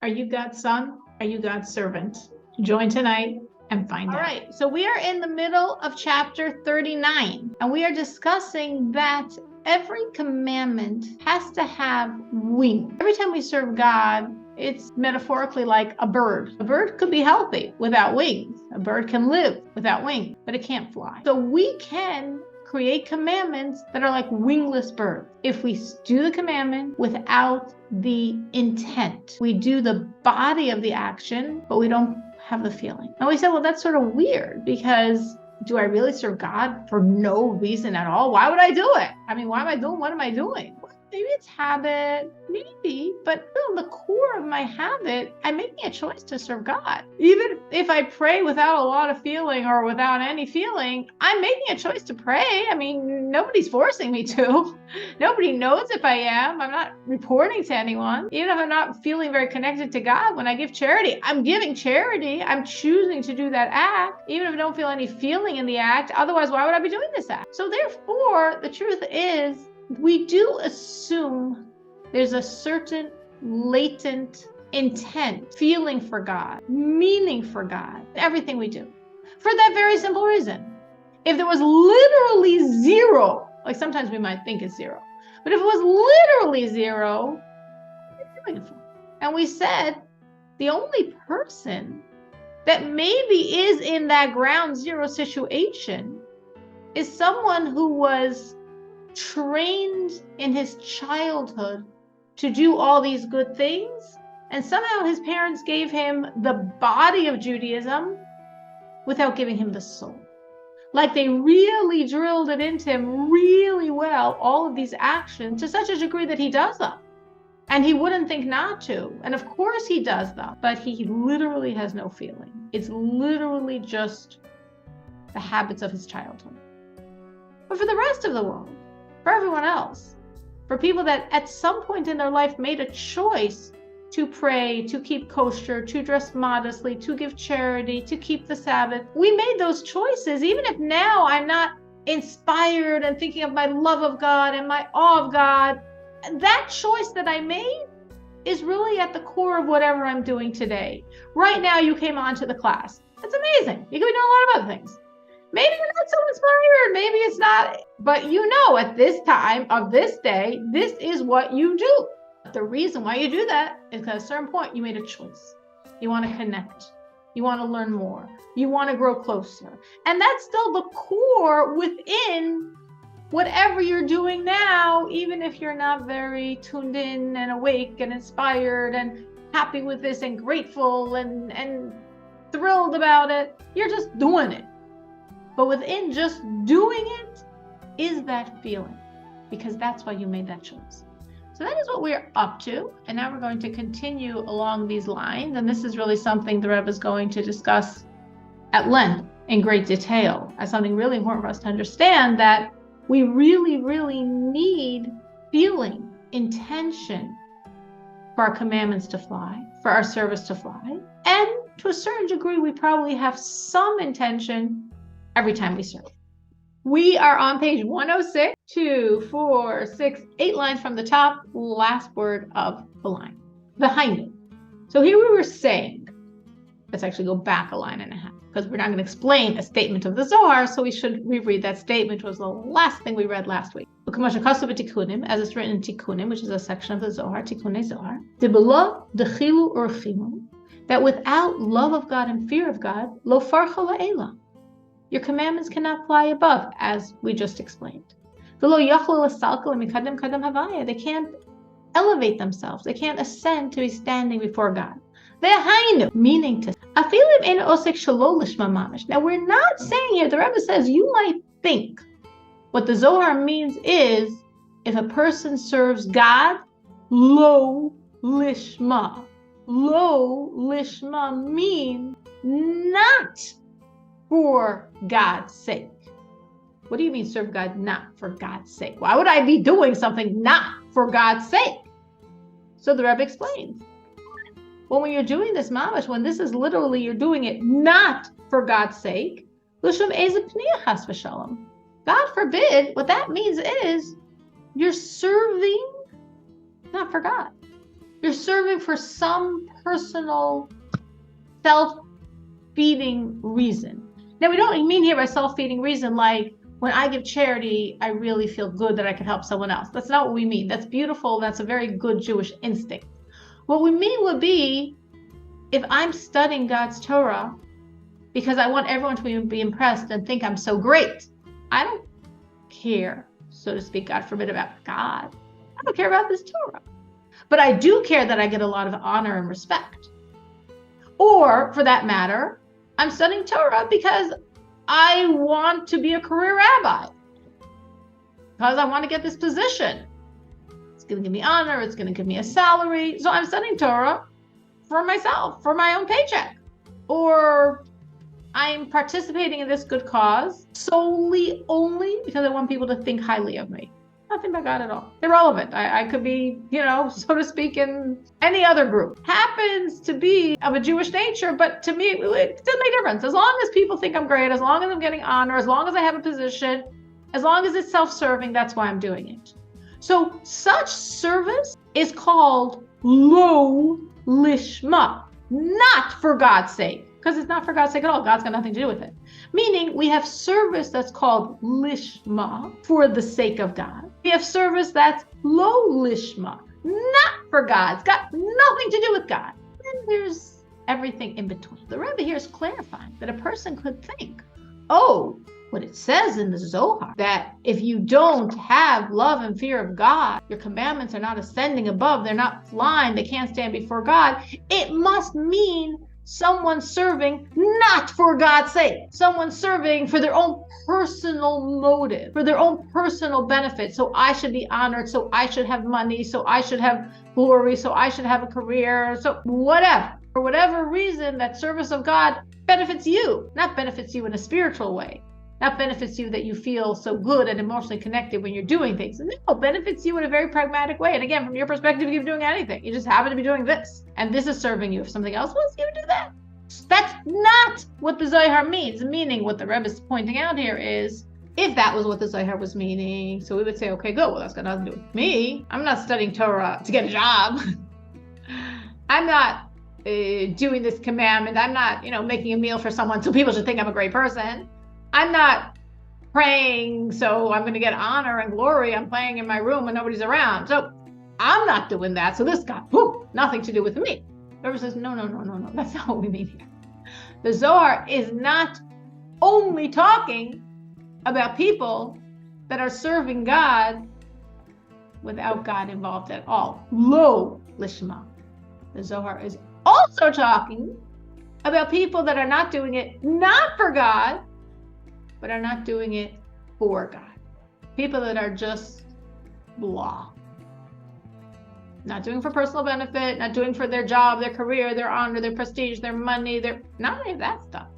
Are you God's son? Are you God's servant? Join tonight and find out. All right, so we are in the middle of chapter 39, and we are discussing that every commandment has to have wings. Every time we serve God, it's metaphorically like a bird. A bird could be healthy without wings. A bird can live without wings, but it can't fly. So we can create commandments that are like wingless birds. If we do the commandment without the intent, we do the body of the action, but we don't have the feeling. And we said, well, that's sort of weird, because do I really serve God for no reason at all? Why would I do it? I mean, why am I doing what am I doing? Maybe it's habit, maybe, but still the core of my habit, I'm making a choice to serve God. Even if I pray without a lot of feeling or without any feeling, I'm making a choice to pray. I mean, nobody's forcing me to. Nobody knows if I am. I'm not reporting to anyone. Even if I'm not feeling very connected to God, when I give charity, I'm giving charity. I'm choosing to do that act, even if I don't feel any feeling in the act. Otherwise, why would I be doing this act? So therefore, the truth is, we do assume there's a certain latent intent, feeling for God, meaning for God, everything we do. For that very simple reason. If there was literally zero, like sometimes we might think it's zero, but if it was literally zero, what are you doing it for? And we said the only person that maybe is in that ground zero situation is someone who was trained in his childhood to do all these good things, and somehow his parents gave him the body of Judaism without giving him the soul. Like they really drilled it into him really well, all of these actions, to such a degree that he does them. And he wouldn't think not to. And of course he does them, but he literally has no feeling. It's literally just the habits of his childhood. But for the rest of the world, for everyone else, for people that at some point in their life made a choice to pray, to keep kosher, to dress modestly, to give charity, to keep the Sabbath, we made those choices. Even if now I'm not inspired and thinking of my love of God and my awe of God, that choice that I made is really at the core of whatever I'm doing today. Right now you came on to the class. That's amazing. You could be doing a lot of other things. Maybe you're not so inspired, maybe it's not, but you know at this time of this day, this is what you do. The reason why you do that is because at a certain point you made a choice. You want to connect. You want to learn more. You want to grow closer. And that's still the core within whatever you're doing now, even if you're not very tuned in and awake and inspired and happy with this and grateful and thrilled about it. You're just doing it. But within just doing it is that feeling, because that's why you made that choice. So that is what we're up to. And now we're going to continue along these lines. And this is really something the Rebbe is going to discuss at length in great detail as something really important for us to understand, that we really, really need feeling, intention for our commandments to fly, for our service to fly. And to a certain degree, we probably have some intention every time we serve. We are on page 106, 2, 4, 6, 8 lines from the top, last word of the line, behind it. So here we were saying, let's actually go back a line and a half, because we're not going to explain a statement of the Zohar, so we should reread that statement, which was the last thing we read last week. As it's written in Tikkunim, which is a section of the Zohar, Tikkunei Zohar, that without love of God and fear of God, lo farcha la'ela, your commandments cannot fly above, as we just explained. They can't elevate themselves. They can't ascend to be standing before God. Meaning to. Now, we're not saying here, the Rebbe says, you might think what the Zohar means is, if a person serves God, lo lishma. Lo lishma means not for God's sake. What do you mean serve God not for God's sake? Why would I be doing something not for God's sake? So the Rebbe explains. Well, when you're doing this mamash, when this is literally you're doing it not for God's sake, God forbid, what that means is you're serving not for God. You're serving for some personal self-feeding reason. Now, we don't mean here by self-feeding reason like when I give charity, I really feel good that I can help someone else. That's not what we mean. That's beautiful. That's a very good Jewish instinct. What we mean would be, if I'm studying God's Torah because I want everyone to be impressed and think I'm so great, I don't care, so to speak, God forbid, about God. I don't care about this Torah. But I do care that I get a lot of honor and respect. Or, for that matter, I'm studying Torah because I want to be a career rabbi. Because I want to get this position. It's going to give me honor. It's going to give me a salary. So I'm studying Torah for myself, for my own paycheck. Or I'm participating in this good cause solely only because I want people to think highly of me. Nothing about God at all. Irrelevant. I could be, so to speak, in any other group. Happens to be of a Jewish nature, but to me, it doesn't make a difference. As long as people think I'm great, as long as I'm getting honor, as long as I have a position, as long as it's self-serving, that's why I'm doing it. So such service is called lo lishma, not for God's sake. Because it's not for God's sake at all. God's got nothing to do with it. Meaning we have service that's called lishma, for the sake of God. We have service that's lo lishma, not for God. It's got nothing to do with God. And there's everything in between. The Rebbe here is clarifying that a person could think, what it says in the Zohar, that if you don't have love and fear of God, your commandments are not ascending above, they're not flying, they can't stand before God, it must mean someone serving not for God's sake, someone serving for their own personal motive, for their own personal benefit. So I should be honored, so I should have money, so I should have glory, so I should have a career, so whatever. For whatever reason, that service of God benefits you, not benefits you in a spiritual way. Not benefits you that you feel so good and emotionally connected when you're doing things. No, benefits you in a very pragmatic way. And again, from your perspective, you're doing anything. You just happen to be doing this. And this is serving you. If something else wants you to do that. That's not what the Zohar means. Meaning what the Rebbe is pointing out here is, if that was what the Zohar was meaning, so we would say, okay, good. Well, that's got nothing to do with me. I'm not studying Torah to get a job. I'm not doing this commandment. I'm not, making a meal for someone so people should think I'm a great person. I'm not praying so I'm going to get honor and glory. I'm playing in my room when nobody's around. So I'm not doing that. So this got nothing to do with me. Whoever says, no. That's not what we mean here. The Zohar is not only talking about people that are serving God without God involved at all. Lo lishma. The Zohar is also talking about people that are not doing it not for God, but are not doing it for God. People that are just blah. Not doing for personal benefit, not doing for their job, their career, their honor, their prestige, their money, not any of that stuff.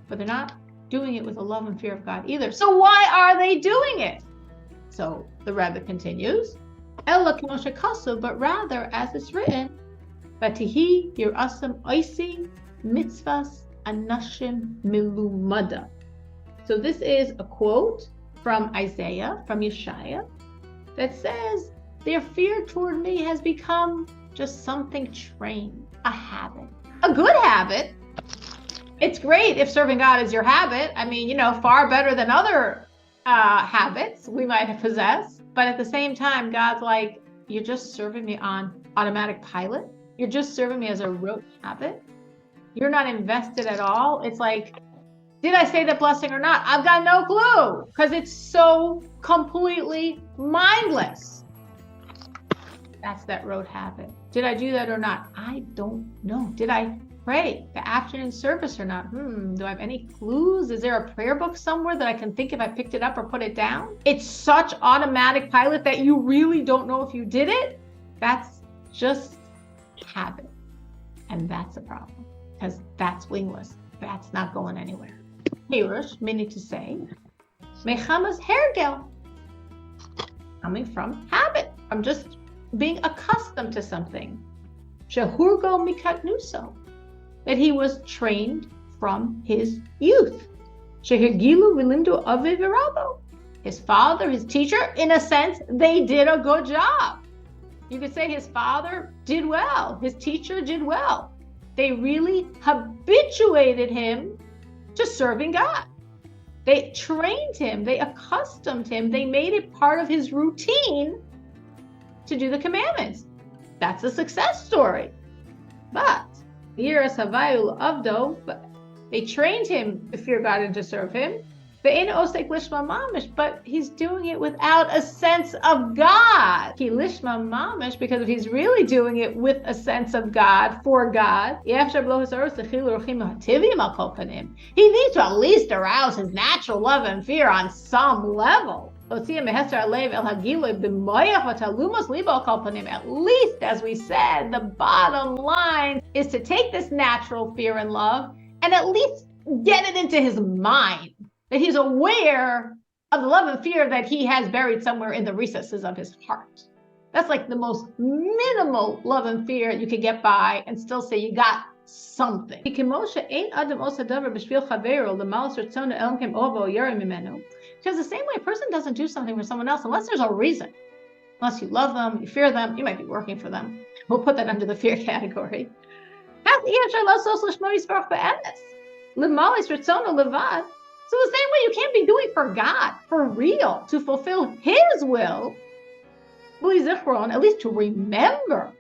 But they're not doing it with a love and fear of God either. So why are they doing it? So the Rebbe continues, Ella k'moshe kasu, but rather as it's written, Vatihi yirasam oisi mitzvahs anashim milumada. So this is a quote from Isaiah, from Yeshaya, that says, their fear toward me has become just something trained, a habit, a good habit. It's great if serving God is your habit. I mean, far better than other habits we might have possessed. But at the same time, God's like, you're just serving me on automatic pilot. You're just serving me as a rote habit. You're not invested at all. It's like, did I say that blessing or not? I've got no clue because it's so completely mindless. That's that rote habit. Did I do that or not? I don't know. Did I pray the afternoon service or not? Do I have any clues? Is there a prayer book somewhere that I can think if I picked it up or put it down? It's such automatic pilot that you really don't know if you did it. That's just habit. And that's a problem because that's wingless. That's not going anywhere. Hirush, meaning to say, mechamas hergel, coming from habit. I'm just being accustomed to something. Shehurgo mikatnuso, that he was trained from his youth. Shehergilu vilimdu aviv v'rabo, his father, his teacher, in a sense, they did a good job. You could say his father did well. His teacher did well. They really habituated him to serving God. They trained him. They accustomed him. They made it part of his routine to do the commandments. That's a success story. But they trained him to fear God and to serve him. But he's doing it without a sense of God. Because if he's really doing it with a sense of God, for God, he needs to at least arouse his natural love and fear on some level. At least, as we said, the bottom line is to take this natural fear and love and at least get it into his mind, that he's aware of the love and fear that he has buried somewhere in the recesses of his heart. That's like the most minimal love and fear you can get by and still say you got something. Because the same way a person doesn't do something for someone else unless there's a reason. Unless you love them, you fear them, you might be working for them. We'll put that under the fear category. So the same way you can't be doing for God, for real, to fulfill his will, at least to remember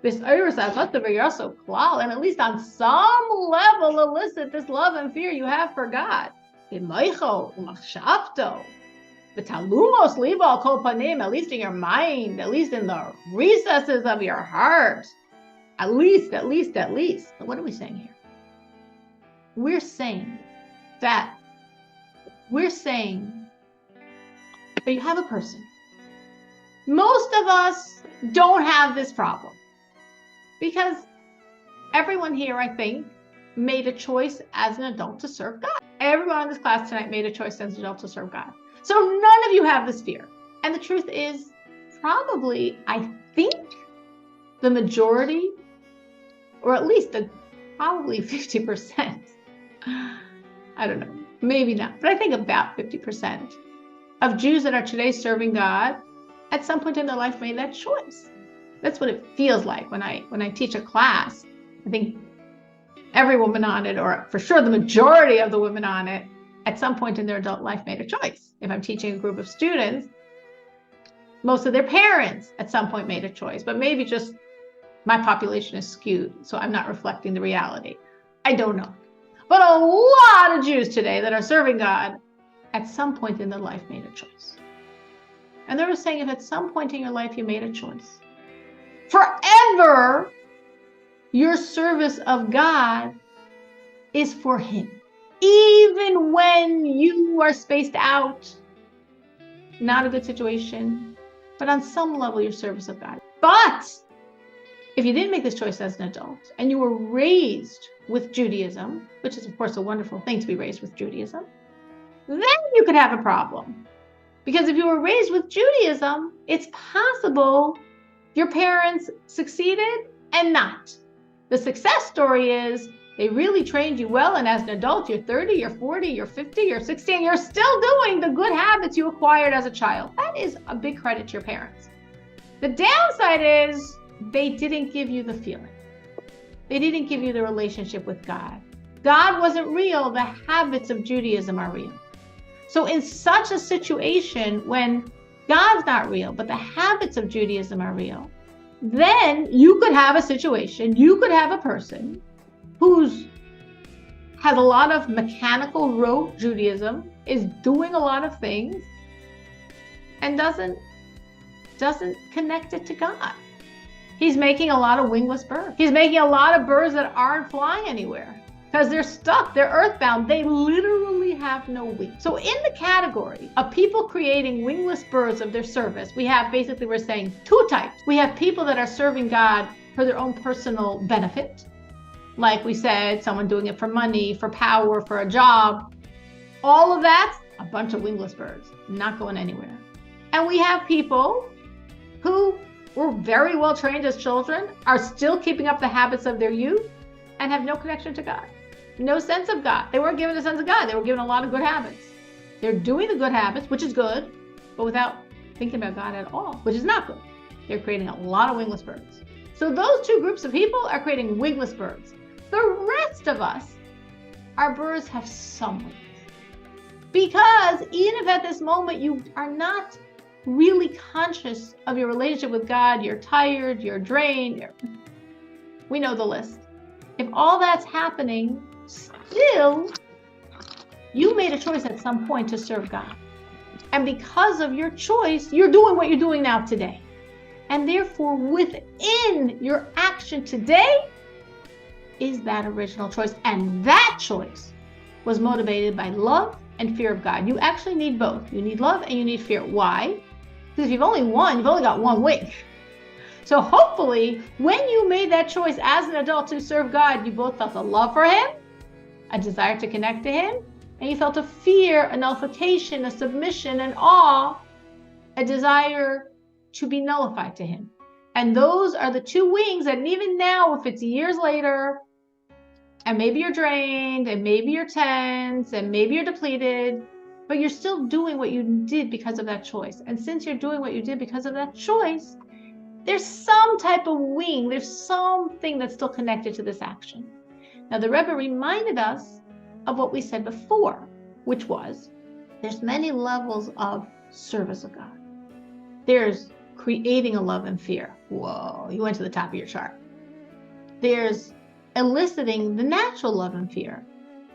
this and at least on some level elicit this love and fear you have for God. At least in your mind, at least in the recesses of your heart. At least. What are we saying here? We're saying that you have a person. Most of us don't have this problem because everyone here, I think, made a choice as an adult to serve God. Everyone in this class tonight made a choice as an adult to serve God. So none of you have this fear. And the truth is, probably, I think, the majority, or at least probably 50%, I don't know, maybe not, but I think about 50% of Jews that are today serving God at some point in their life made that choice. That's what it feels like when I teach a class. I think every woman on it, or for sure the majority of the women on it, at some point in their adult life made a choice. If I'm teaching a group of students, most of their parents at some point made a choice, but maybe just my population is skewed, so I'm not reflecting the reality. I don't know. But a lot of Jews today that are serving God at some point in their life made a choice. And they were saying, if at some point in your life you made a choice, forever your service of God is for him. Even when you are spaced out, not a good situation, but on some level your service of God. But if you didn't make this choice as an adult and you were raised with Judaism, which is of course a wonderful thing to be raised with Judaism, then you could have a problem. Because if you were raised with Judaism, it's possible your parents succeeded and not. The success story is they really trained you well, and as an adult, you're 30, you're 40, you're 50, you're 60, and you're still doing the good habits you acquired as a child. That is a big credit to your parents. The downside is they didn't give you the feeling. They didn't give you the relationship with God. God wasn't real. The habits of Judaism are real. So in such a situation when God's not real, but the habits of Judaism are real, then you could have a situation, you could have a person who's has a lot of mechanical rote Judaism, is doing a lot of things, and doesn't connect it to God. He's making a lot of wingless birds. He's making a lot of birds that aren't flying anywhere because they're stuck, they're earthbound, they literally have no wings. So in the category of people creating wingless birds of their service, we have basically, we're saying two types. We have people that are serving God for their own personal benefit. Like we said, someone doing it for money, for power, for a job. All of that, a bunch of wingless birds, not going anywhere. And we have people who were very well trained as children, are still keeping up the habits of their youth, and have no connection to God. No sense of God. They weren't given a sense of God. They were given a lot of good habits. They're doing the good habits, which is good, but without thinking about God at all, which is not good. they're creating a lot of wingless birds. So those two groups of people are creating wingless birds. The rest of us, our birds have some wings. Because even if at this moment you are not really conscious of your relationship with God, you're tired, you're drained, we know the list. If all that's happening, still, you made a choice at some point to serve God. And because of your choice, you're doing what you're doing now today. And therefore, within your action today is that original choice. And that choice was motivated by love and fear of God. You actually need both. You need love and you need fear. Why? Because if you've only got one wing. So hopefully, when you made that choice as an adult to serve God, you both felt a love for Him, a desire to connect to Him, and you felt a fear, a nullification, a submission, an awe, a desire to be nullified to Him. And those are the two wings that even now, if it's years later, and maybe you're drained, and maybe you're tense, and maybe you're depleted, but you're still doing what you did because of that choice. And since you're doing what you did because of that choice, there's some type of wing, there's something that's still connected to this action. Now, the Rebbe reminded us of what we said before, which was there's many levels of service of God. There's creating a love and fear. Whoa, you went to the top of your chart. There's eliciting the natural love and fear.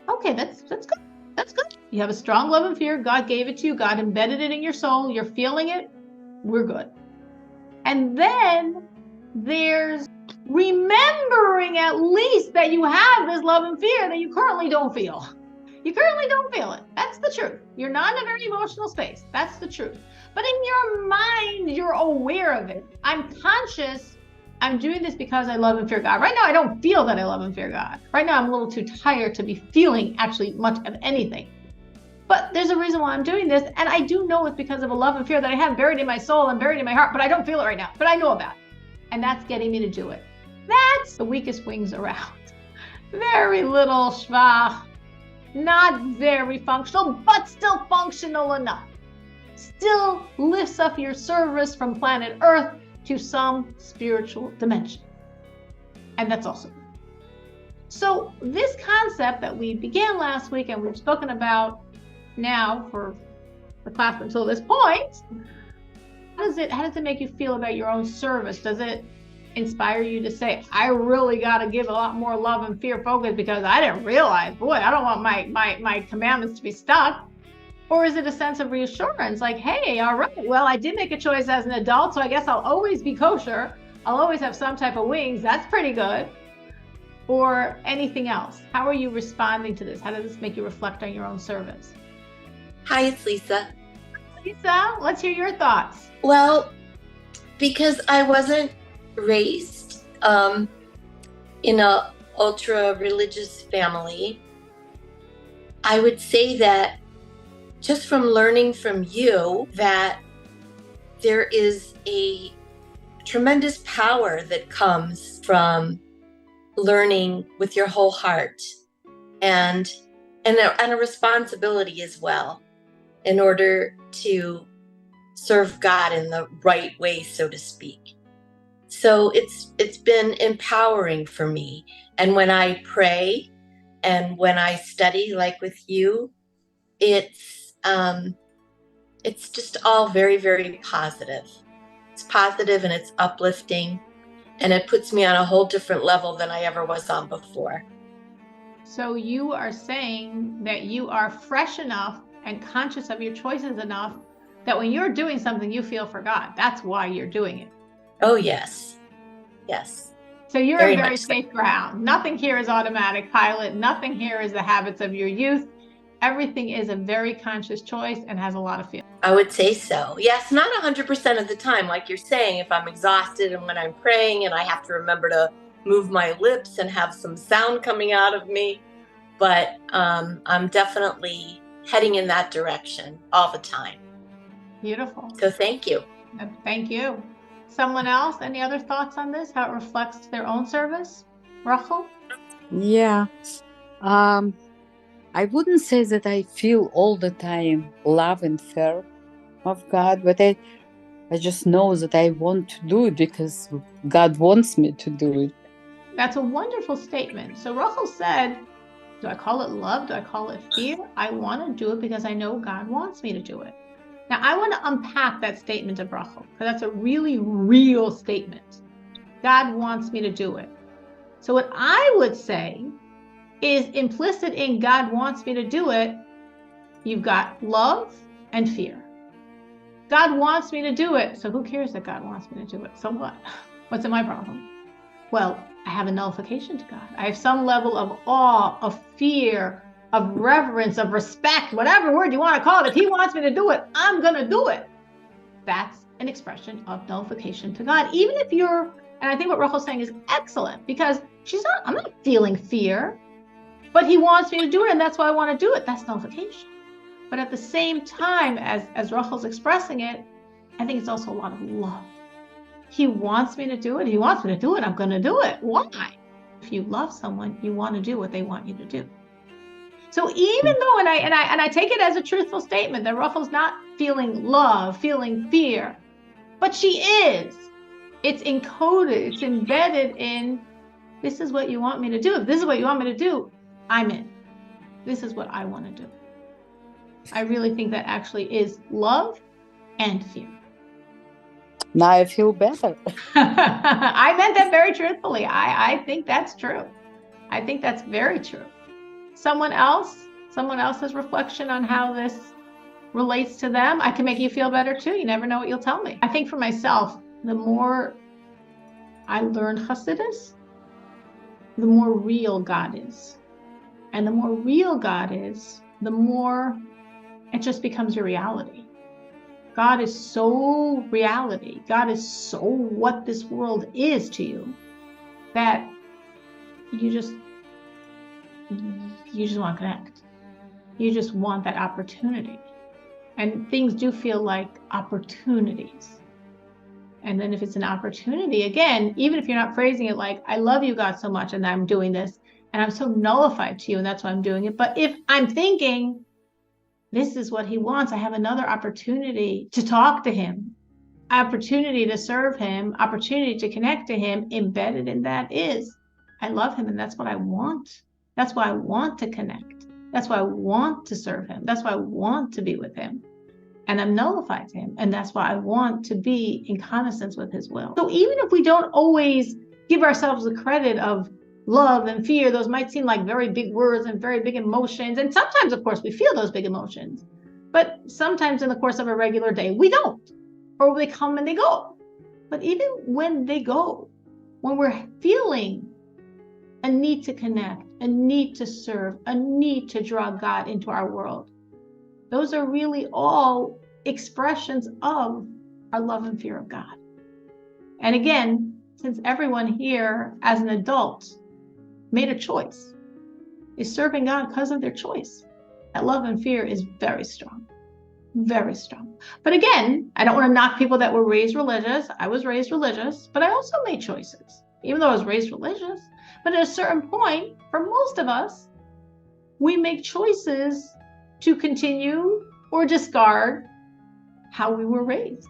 Okay, that's good. That's good. You have a strong love and fear. God gave it to you. God embedded it in your soul. You're feeling it. We're good. And then there's remembering at least that you have this love and fear that you currently don't feel. You currently don't feel it. That's the truth. You're not in a very emotional space. That's the truth. But in your mind, you're aware of it. I'm conscious. I'm doing this because I love and fear God. Right now, I don't feel that I love and fear God. Right now, I'm a little too tired to be feeling actually much of anything. But there's a reason why I'm doing this. And I do know it's because of a love and fear that I have buried in my soul and buried in my heart, but I don't feel it right now. But I know about it. And that's getting me to do it. That's the weakest wings around. Very little schwach, not very functional, but still functional enough. Still lifts up your service from planet Earth to some spiritual dimension. And that's also good. So this concept that we began last week and we've spoken about now for the class until this point, how does it make you feel about your own service? Does it inspire you to say, I really got to give a lot more love and fear focus because I didn't realize, boy, I don't want my commandments to be stuck? Or is it a sense of reassurance like, hey, all right, well, I did make a choice as an adult, so I guess I'll always be kosher. I'll always have some type of wings. That's pretty good. Or anything else? How are you responding to this? How does this make you reflect on your own service? Hi, it's Lisa. Lisa, let's hear your thoughts. Well, because I wasn't raised in a ultra religious family, I would say that just from learning from you that there is a tremendous power that comes from learning with your whole heart and a responsibility as well in order to serve God in the right way, so to speak. So it's been empowering for me. And when I pray and when I study like with you, it's just all very, very positive. It's positive and it's uplifting, and it puts me on a whole different level than I ever was on before. So you are saying that you are fresh enough and conscious of your choices enough that when you're doing something, you feel for God. That's why you're doing it. Oh, yes. Yes. So you're in very safe ground. Nothing here is automatic pilot. Nothing here is the habits of your youth. Everything is a very conscious choice and has a lot of feeling. I would say so. Yes, not 100% of the time. Like you're saying, if I'm exhausted and when I'm praying and I have to remember to move my lips and have some sound coming out of me. But I'm definitely heading in that direction all the time. Beautiful. So thank you. Thank you. Someone else? Any other thoughts on this? How it reflects their own service? Rachel? Yeah. I wouldn't say that I feel all the time love and fear of God, but I I just know that I want to do it because God wants me to do it. That's a wonderful statement. So Rachel said, do I call it love? Do I call it fear? I want to do it because I know God wants me to do it. Now, I want to unpack that statement of Rachel, because that's a really real statement. God wants me to do it. So what I would say is implicit in God wants me to do it, you've got love and fear. God wants me to do it. So who cares that God wants me to do it? So what? What's my problem? Well, I have a nullification to God. I have some level of awe, of fear, of reverence, of respect, whatever word you want to call it. If he wants me to do it, I'm going to do it. That's an expression of nullification to God. Even if you're, and I think what Rachel's saying is excellent, because I'm not feeling fear, but he wants me to do it, and that's why I want to do it. That's nullification. But at the same time, as Rachel's expressing it, I think it's also a lot of love. He wants me to do it. He wants me to do it. I'm going to do it. Why? If you love someone, you want to do what they want you to do. So even though, and I take it as a truthful statement that Rachel's not feeling love, feeling fear, but she is. It's encoded. It's embedded in, this is what you want me to do. If this is what you want me to do, I'm in. This is what I want to do. I really think that actually is love and fear. Now I feel better. I meant that very truthfully. I think that's true. I think that's very true. Someone else's reflection on how this relates to them, I can make you feel better too. You never know what you'll tell me. I think for myself, the more I learn Hasidus, the more real God is. And the more real God is, the more it just becomes your reality. God is so reality. God is so what this world is to you that you just want to connect. You just want that opportunity. And things do feel like opportunities. And then if it's an opportunity, again, even if you're not phrasing it like, I love you, God, so much, and I'm doing this, and I'm so nullified to you, and that's why I'm doing it. But if I'm thinking, this is what he wants, I have another opportunity to talk to him, opportunity to serve him, opportunity to connect to him, embedded in that is, I love him, and that's what I want. That's why I want to connect. That's why I want to serve him. That's why I want to be with him. And I'm nullified to him. And that's why I want to be in connoissance with his will. So even if we don't always give ourselves the credit of love and fear, those might seem like very big words and very big emotions. And sometimes, of course, we feel those big emotions. But sometimes in the course of a regular day, we don't. Or they come and they go. But even when they go, when we're feeling a need to connect, a need to serve, a need to draw God into our world, those are really all expressions of our love and fear of God. And again, since everyone here as an adult made a choice, is serving God because of their choice, that love and fear is very strong, very strong. But again, I don't want to knock people that were raised religious. I was raised religious, but I also made choices, even though I was raised religious. But at a certain point, for most of us, we make choices to continue or discard how we were raised.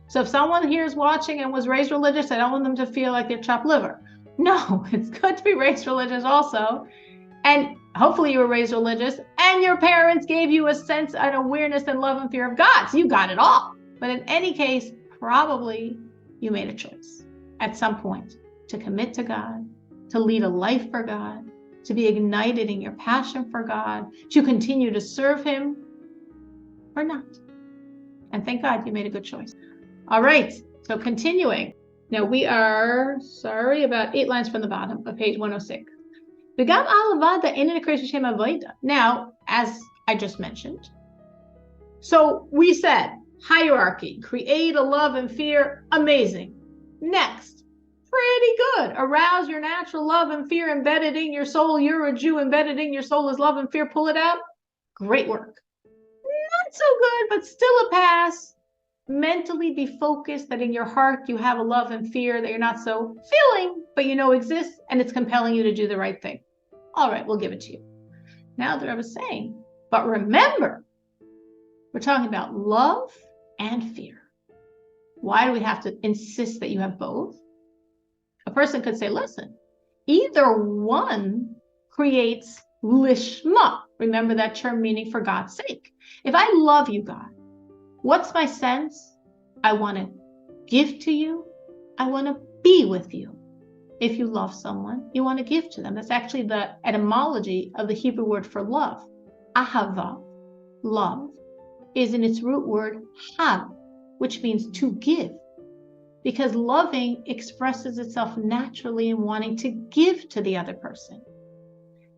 So if someone here is watching and was raised religious, I don't want them to feel like they're chopped liver. No, it's good to be raised religious also. And hopefully you were raised religious and your parents gave you a sense and awareness and love and fear of God. So you got it all. But in any case, probably you made a choice at some point to commit to God, to lead a life for God, to be ignited in your passion for God, to continue to serve him or not. And thank God you made a good choice. All right, so continuing. Now we are, about 8 lines from the bottom of page 106. Now, as I just mentioned, so we said hierarchy, create a love and fear, amazing. Next, pretty good. Arouse your natural love and fear embedded in your soul. You're a Jew, embedded in your soul is love and fear. Pull it out. Great work. Not so good, but still a pass. Mentally be focused that in your heart you have a love and fear that you're not so feeling, but you know exists, and it's compelling you to do the right thing. All right, we'll give it to you. Now that I was saying, but remember, we're talking about love and fear. Why do we have to insist that you have both? A person could say, listen, either one creates lishma. Remember that term meaning for God's sake. If I love you, God, what's my sense? I want to give to you. I want to be with you. If you love someone, you want to give to them. That's actually the etymology of the Hebrew word for love. Ahava, love, is in its root word hav, which means to give. Because loving expresses itself naturally in wanting to give to the other person.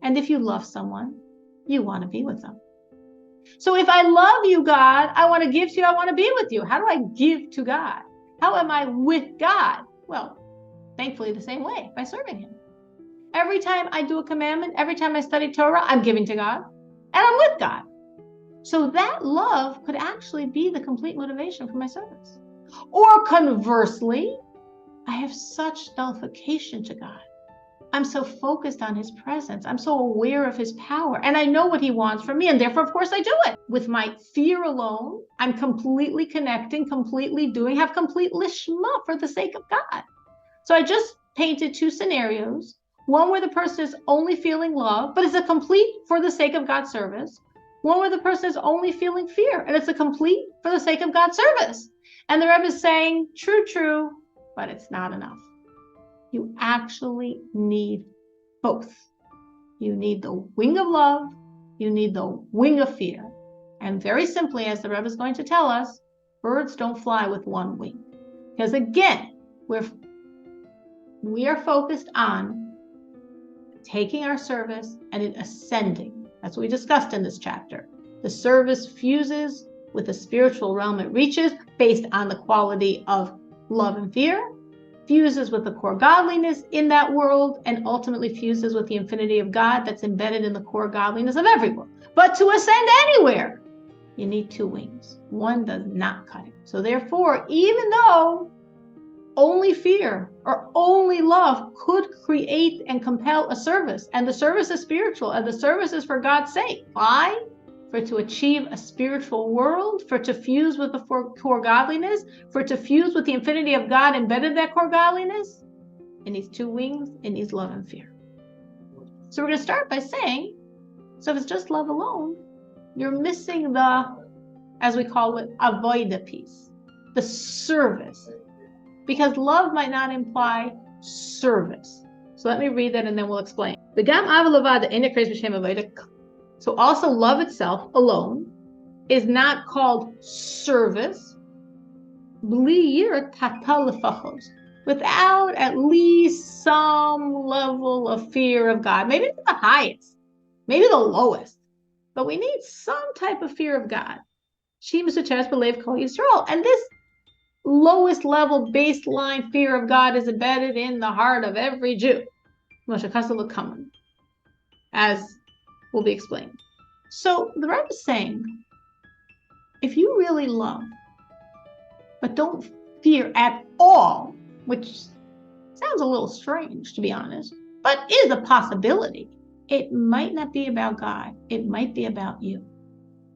And if you love someone, you want to be with them. So if I love you, God, I want to give to you, I want to be with you. How do I give to God? How am I with God? Well, thankfully the same way, by serving him. Every time I do a commandment, every time I study Torah, I'm giving to God and I'm with God. So that love could actually be the complete motivation for my service. Or conversely, I have such nullification to God. I'm so focused on his presence. I'm so aware of his power. And I know what he wants from me. And therefore, of course, I do it. With my fear alone, I'm completely connecting, completely doing, have complete lishma for the sake of God. So I just painted two scenarios. One where the person is only feeling love, but it's a complete for the sake of God's service. One where the person is only feeling fear, and it's a complete for the sake of God's service. And the Rebbe is saying, true, but it's not enough. You actually need both. You need the wing of love. You need the wing of fear. And very simply, as the Rebbe is going to tell us, birds don't fly with one wing. Because again, we are focused on taking our service and it ascending. That's what we discussed in this chapter. The service fuses with the spiritual realm it reaches based on the quality of love and fear, fuses with the core godliness in that world, and ultimately fuses with the infinity of God that's embedded in the core godliness of every world. But to ascend anywhere, you need two wings. One does not cut it. So therefore, even though only fear or only love could create and compel a service, and the service is spiritual, and the service is for God's sake. Why? For it to achieve a spiritual world, for it to fuse with the core godliness, for it to fuse with the infinity of God embedded in that core godliness. It needs two wings, it needs love and fear. So we're going to start by saying, so if it's just love alone, you're missing the, as we call it, avoida piece, the service. Because love might not imply service. So let me read that and then we'll explain. So also love itself alone is not called service without at least some level of fear of God. Maybe not the highest, maybe the lowest, but we need some type of fear of God. And this lowest level baseline fear of God is embedded in the heart of every Jew, as will be explained. So the Rebbe is saying, if you really love, but don't fear at all, which sounds a little strange to be honest, but is a possibility, it might not be about God, it might be about you.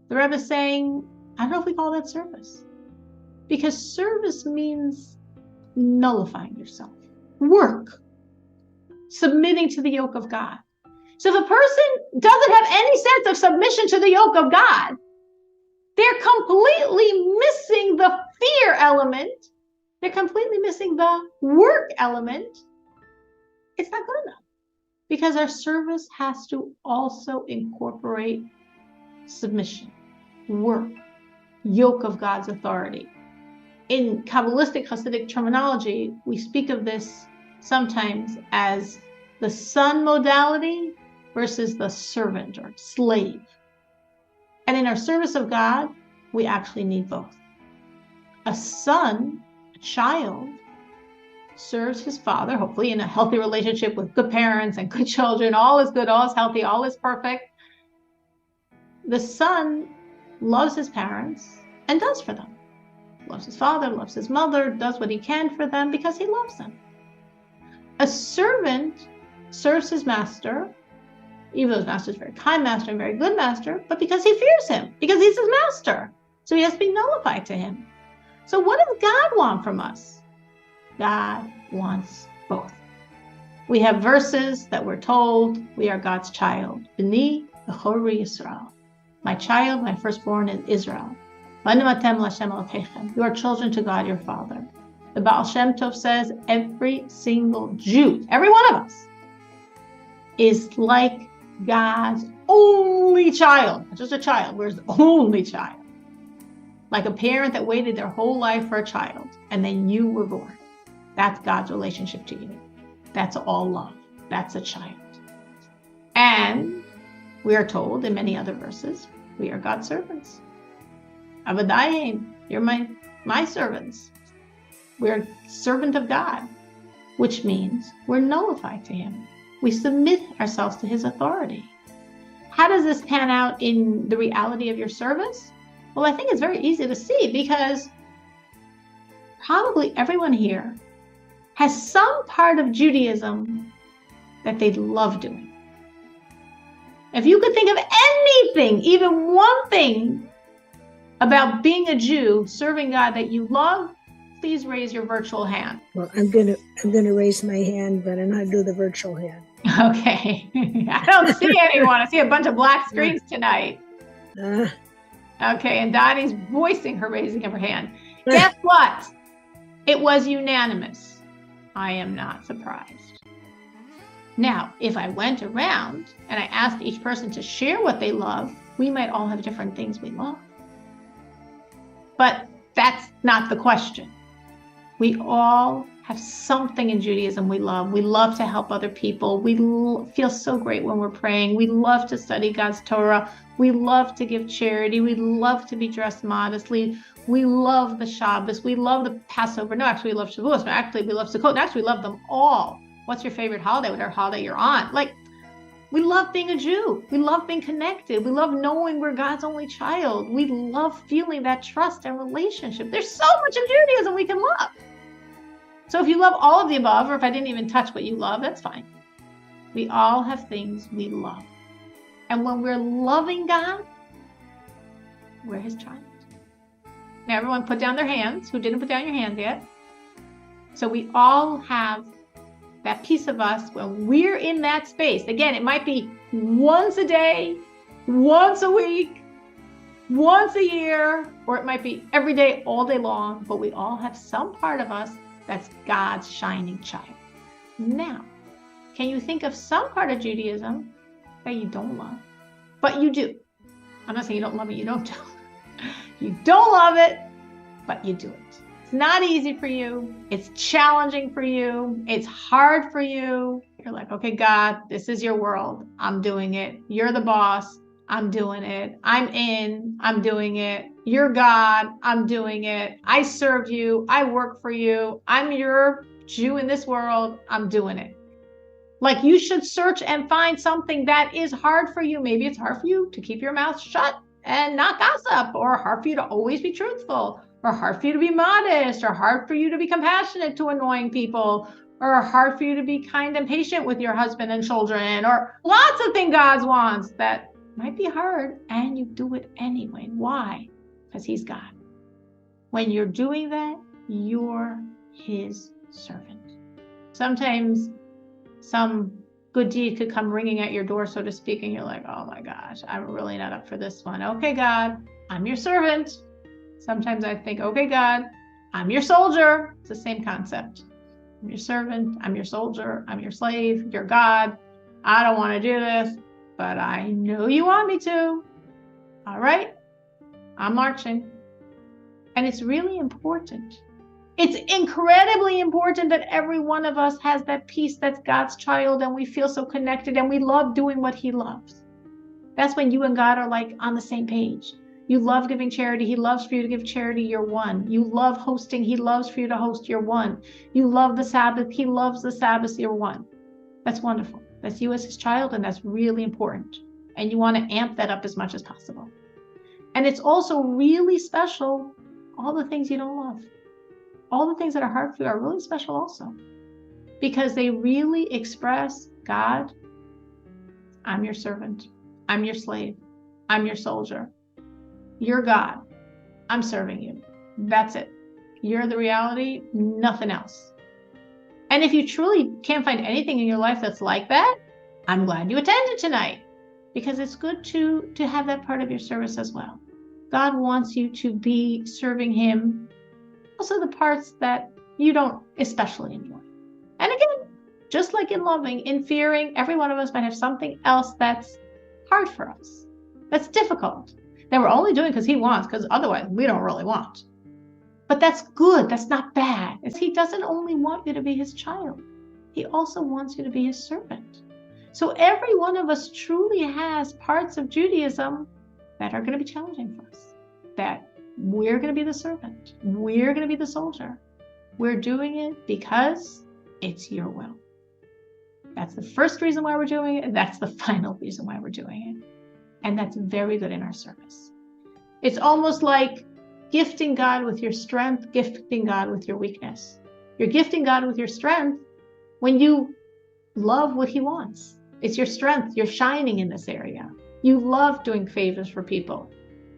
The Rebbe is saying, I don't know if we call that service. Because service means nullifying yourself. Work. Submitting to the yoke of God. So if a person doesn't have any sense of submission to the yoke of God, they're completely missing the fear element. They're completely missing the work element. It's not good enough. Because our service has to also incorporate submission, work, yoke of God's authority. In Kabbalistic Hasidic terminology, we speak of this sometimes as the son modality versus the servant or slave. And in our service of God, we actually need both. A son, a child, serves his father, hopefully in a healthy relationship with good parents and good children. All is good, all is healthy, all is perfect. The son loves his parents and does for them. Loves his father, loves his mother, does what he can for them because he loves them. A servant serves his master, even though his master is a very kind master and very good master, but because he fears him, because he's his master. So he has to be nullified to him. So what does God want from us? God wants both. We have verses that we're told we are God's child. B'ni b'chori Yisrael. My child, my firstborn is Israel. You are children to God your Father. The Baal Shem Tov says every single Jew, every one of us, is like God's only child. Not just a child, we're his only child. Like a parent that waited their whole life for a child, and then you were born. That's God's relationship to you. That's all love. That's a child. And we are told in many other verses, we are God's servants. Avadayim, you're my servants. We're servant of God, which means we're nullified to him. We submit ourselves to his authority. How does this pan out in the reality of your service? Well, I think it's very easy to see because probably everyone here has some part of Judaism that they love doing. If you could think of anything, even one thing about being a Jew, serving God that you love, please raise your virtual hand. Well, I'm gonna raise my hand, but I'm not gonna do the virtual hand. Okay. I don't see anyone. I see a bunch of black screens tonight. Okay, and Donnie's voicing her raising of her hand. Guess what? It was unanimous. I am not surprised. Now, if I went around and I asked each person to share what they love, we might all have different things we love. But that's not the question. We all have something in Judaism we love. We love to help other people. We feel so great when we're praying. We love to study God's Torah. We love to give charity. We love to be dressed modestly. We love the Shabbos. We love the Passover. No, actually, we love Shavuos. No, actually, we love Sukkot. No, actually, we love them all. What's your favorite holiday? Whatever holiday you're on. Like, we love being a Jew. We love being connected. We love knowing we're God's only child. We love feeling that trust and relationship. There's so much in Judaism we can love. So if you love all of the above, or if I didn't even touch what you love, that's fine. We all have things we love. And when we're loving God, we're his child. Now everyone put down their hands, who didn't put down your hands yet. So we all have that piece of us when we're in that space. Again, it might be once a day, once a week, once a year, or it might be every day, all day long, but we all have some part of us that's God's shining child. Now, can you think of some part of Judaism that you don't love, but you do? I'm not saying you don't love it, you don't do. You don't love it, but you do it. It's not easy for you. It's challenging for you. It's hard for you. You're like, okay, God, this is your world. I'm doing it. You're the boss. I'm doing it. I'm doing it. You're God. I'm doing it. I serve you. I work for you. I'm your Jew in this world. I'm doing it. Like you should search and find something that is hard for you. Maybe it's hard for you to keep your mouth shut and not gossip, or hard for you to always be truthful, or hard for you to be modest, or hard for you to be compassionate to annoying people, or hard for you to be kind and patient with your husband and children, or lots of things God wants that might be hard, and you do it anyway. Why? Because he's God. When you're doing that, you're his servant. Sometimes some good deed could come ringing at your door, so to speak, and you're like, oh my gosh, I'm really not up for this one. Okay, God, I'm your servant. Sometimes I think, okay, God, I'm your soldier. It's the same concept. I'm your servant, I'm your soldier, I'm your slave, you're God. I don't want to do this, but I know you want me to. All right, I'm marching. And it's really important. It's incredibly important that every one of us has that piece that's God's child, and we feel so connected, and we love doing what he loves. That's when you and God are like on the same page. You love giving charity. He loves for you to give charity. You're one. You love hosting. He loves for you to host. You're one. You love the Sabbath. He loves the Sabbath. You're one. That's wonderful. That's you as his child, and that's really important. And you want to amp that up as much as possible. And it's also really special, all the things you don't love. All the things that are hard for you are really special also, because they really express, God, I'm your servant. I'm your slave. I'm your soldier. You're God. I'm serving you. That's it. You're the reality, nothing else. And if you truly can't find anything in your life that's like that, I'm glad you attended tonight, because it's good to have that part of your service as well. God wants you to be serving him, also the parts that you don't especially enjoy. And again, just like in loving, in fearing, every one of us might have something else that's hard for us, that's difficult, that we're only doing because he wants, because otherwise we don't really want. But that's good. That's not bad. He doesn't only want you to be his child. He also wants you to be his servant. So every one of us truly has parts of Judaism that are going to be challenging for us, that we're going to be the servant. We're going to be the soldier. We're doing it because it's your will. That's the first reason why we're doing it, and that's the final reason why we're doing it. And that's very good in our service. It's almost like gifting God with your strength, gifting God with your weakness. You're gifting God with your strength when you love what he wants. It's your strength. You're shining in this area. You love doing favors for people.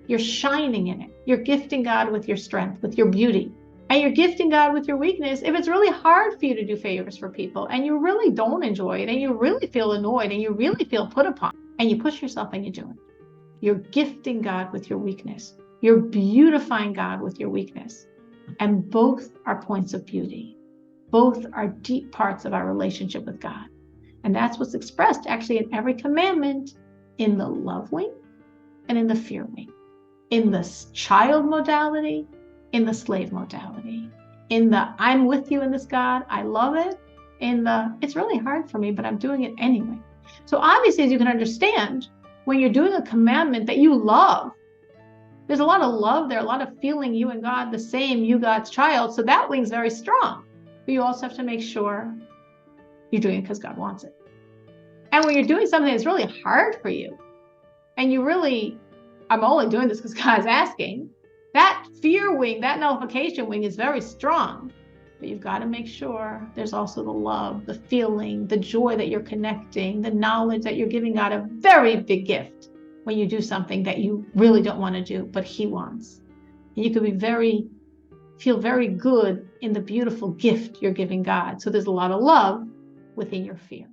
You're shining in it. You're gifting God with your strength, with your beauty. And you're gifting God with your weakness. If it's really hard for you to do favors for people and you really don't enjoy it and you really feel annoyed and you really feel put upon and you push yourself and you do it, you're gifting God with your weakness. You're beautifying God with your weakness. And both are points of beauty. Both are deep parts of our relationship with God. And that's what's expressed actually in every commandment, in the love wing and in the fear wing, in the child modality, in the slave modality, in the I'm with you in this, God, I love it, in the it's really hard for me, but I'm doing it anyway. So obviously, as you can understand, when you're doing a commandment that you love, there's a lot of love there, a lot of feeling you and God the same, you God's child. So that wing's very strong. But you also have to make sure you're doing it because God wants it. And when you're doing something that's really hard for you, and you really, I'm only doing this because God's asking, that fear wing, that nullification wing is very strong. But you've got to make sure there's also the love, the feeling, the joy that you're connecting, the knowledge that you're giving God a very big gift when you do something that you really don't want to do, but he wants. And you could be feel very good in the beautiful gift you're giving God. So there's a lot of love within your fear.